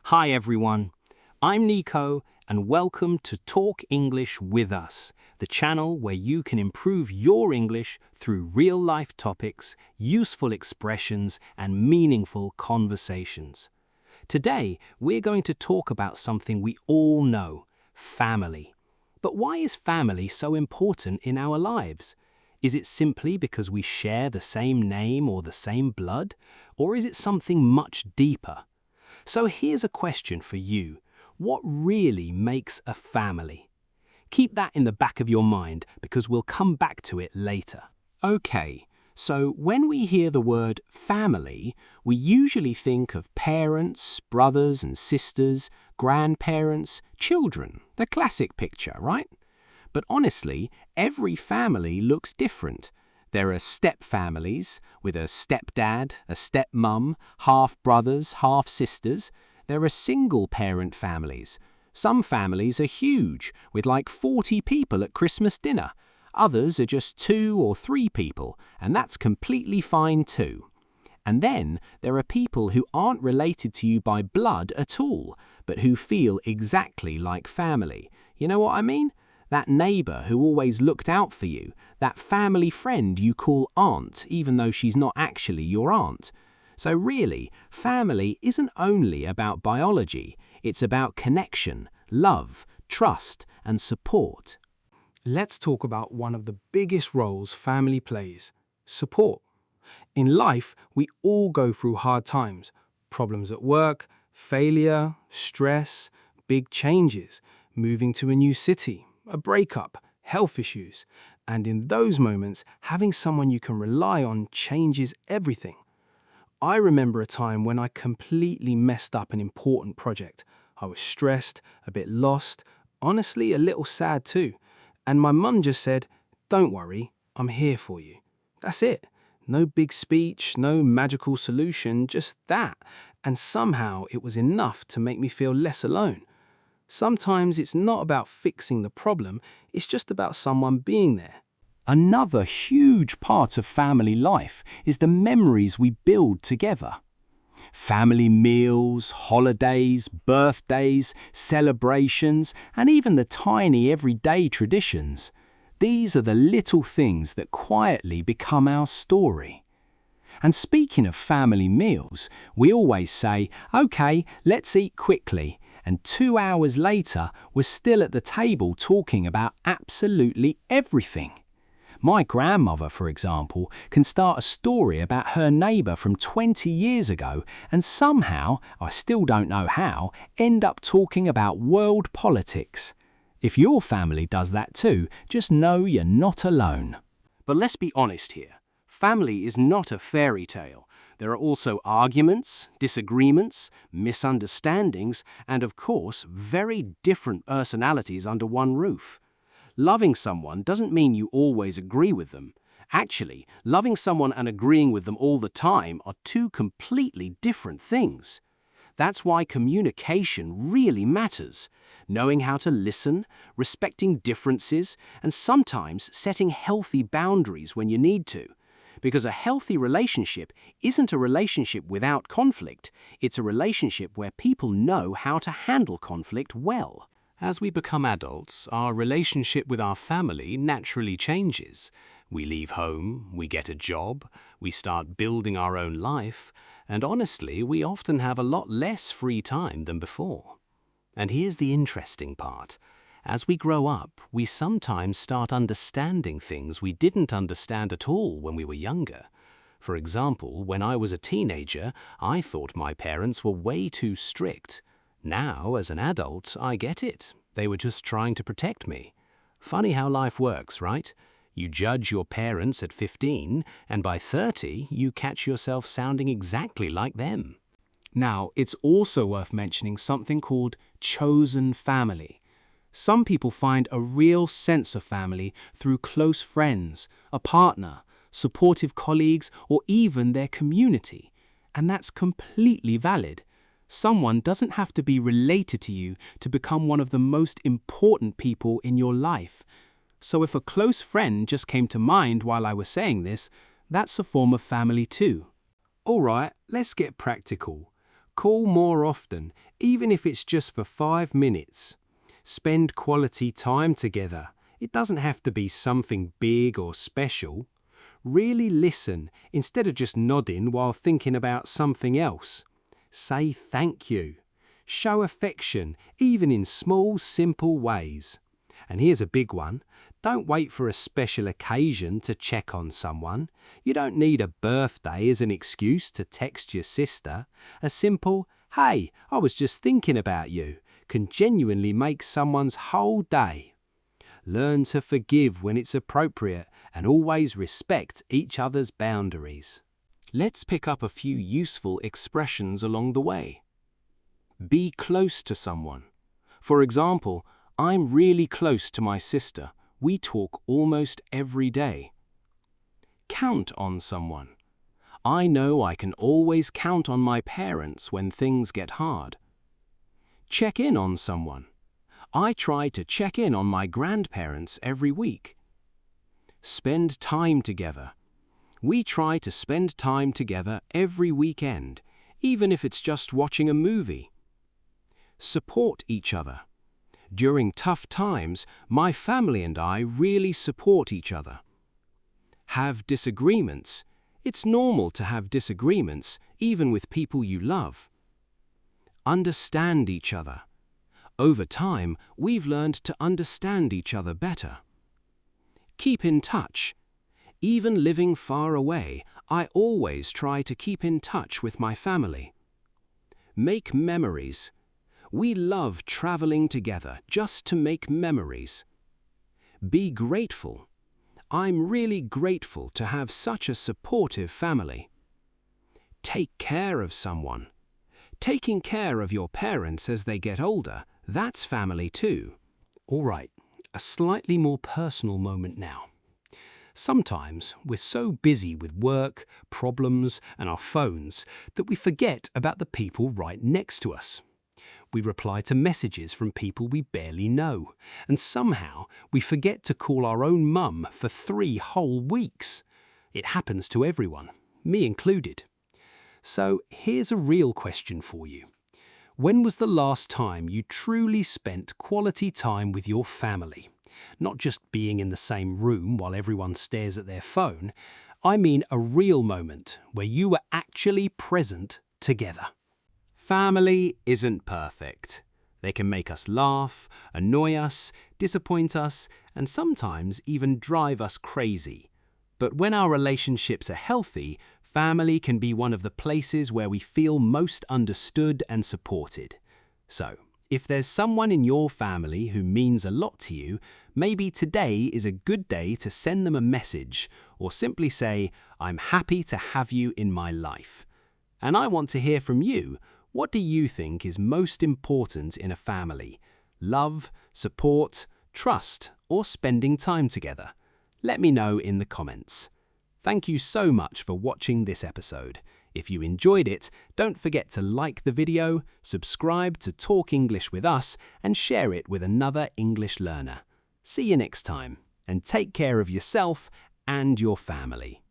Hi everyone, I'm Nico and welcome to Talk English with Us, the channel where you can improve your English through real-life topics, useful expressions and meaningful conversations. Today, we're going to talk about something we all know, family. But why is family so important in our lives? Is it simply because we share the same name or the same blood? Or is it something much deeper? So here's a question for you. What really makes a family? Keep that in the back of your mind because we'll come back to it later. Okay, so when we hear the word family, we usually think of parents, brothers and sisters, grandparents, children, the classic picture, right? But honestly, every family looks different. There are step families with a stepdad, a stepmum, half brothers, half sisters. There are single parent families. Some families are huge, with like 40 people at Christmas dinner. Others are just 2 or 3 people, and that's completely fine too. And then there are people who aren't related to you by blood at all, but who feel exactly like family. You know what I mean? That neighbour who always looked out for you, that family friend you call aunt even though she's not actually your aunt. So really, family isn't only about biology, it's about connection, love, trust and support. Let's talk about one of the biggest roles family plays, support. In life, we all go through hard times, problems at work, failure, stress, big changes, moving to a new city, a breakup, health issues. And in those moments, having someone you can rely on changes everything. I remember a time when I completely messed up an important project. I was stressed, a bit lost, honestly a little sad too. And my mum just said, "Don't worry, I'm here for you." That's it. No big speech, no magical solution, just that. And somehow it was enough to make me feel less alone. Sometimes it's not about fixing the problem, it's just about someone being there. Another huge part of family life is the memories we build together. Family meals, holidays, birthdays, celebrations, and even the tiny everyday traditions. These are the little things that quietly become our story. And speaking of family meals, we always say, "Okay, let's eat quickly." And 2 hours later, we're still at the table talking about absolutely everything. My grandmother, for example, can start a story about her neighbour from 20 years ago and somehow, I still don't know how, end up talking about world politics. If your family does that too, just know you're not alone. But let's be honest here. Family is not a fairy tale. There are also arguments, disagreements, misunderstandings, and of course, very different personalities under one roof. Loving someone doesn't mean you always agree with them. Actually, loving someone and agreeing with them all the time are two completely different things. That's why communication really matters. Knowing how to listen, respecting differences, and sometimes setting healthy boundaries when you need to. Because a healthy relationship isn't a relationship without conflict, it's a relationship where people know how to handle conflict well. As we become adults, our relationship with our family naturally changes. We leave home, we get a job, we start building our own life, and honestly, we often have a lot less free time than before. And here's the interesting part. As we grow up, we sometimes start understanding things we didn't understand at all when we were younger. For example, when I was a teenager, I thought my parents were way too strict. Now, as an adult, I get it. They were just trying to protect me. Funny how life works, right? You judge your parents at 15, and by 30, you catch yourself sounding exactly like them. Now, it's also worth mentioning something called chosen family. Some people find a real sense of family through close friends, a partner, supportive colleagues, or even their community. And that's completely valid. Someone doesn't have to be related to you to become one of the most important people in your life. So if a close friend just came to mind while I was saying this, that's a form of family too. All right, let's get practical. Call more often, even if it's just for 5 minutes. Spend quality time together. It doesn't have to be something big or special. Really listen instead of just nodding while thinking about something else. Say thank you. Show affection, even in small, simple ways. And here's a big one. Don't wait for a special occasion to check on someone. You don't need a birthday as an excuse to text your sister. A simple, "Hey, I was just thinking about you," can genuinely make someone's whole day. Learn to forgive when it's appropriate and always respect each other's boundaries. Let's pick up a few useful expressions along the way. Be close to someone. For example, I'm really close to my sister. We talk almost every day. Count on someone. I know I can always count on my parents when things get hard. Check in on someone. I try to check in on my grandparents every week. Spend time together. We try to spend time together every weekend, even if it's just watching a movie. Support each other. During tough times, my family and I really support each other. Have disagreements. It's normal to have disagreements, even with people you love. Understand each other. Over time, we've learned to understand each other better. Keep in touch. Even living far away, I always try to keep in touch with my family. Make memories. We love traveling together just to make memories. Be grateful. I'm really grateful to have such a supportive family. Take care of someone. Taking care of your parents as they get older, that's family too. All right, a slightly more personal moment now. Sometimes we're so busy with work, problems, and our phones that we forget about the people right next to us. We reply to messages from people we barely know, and somehow we forget to call our own mum for 3 whole weeks. It happens to everyone, me included. So here's a real question for you. When was the last time you truly spent quality time with your family? Not just being in the same room while everyone stares at their phone. I mean a real moment where you were actually present together. Family isn't perfect. They can make us laugh, annoy us, disappoint us, and sometimes even drive us crazy. But when our relationships are healthy, family can be one of the places where we feel most understood and supported. So, if there's someone in your family who means a lot to you, maybe today is a good day to send them a message or simply say, "I'm happy to have you in my life." And I want to hear from you. What do you think is most important in a family? Love, support, trust, or spending time together? Let me know in the comments. Thank you so much for watching this episode. If you enjoyed it, don't forget to like the video, subscribe to Talk English with Us, and share it with another English learner. See you next time, and take care of yourself and your family.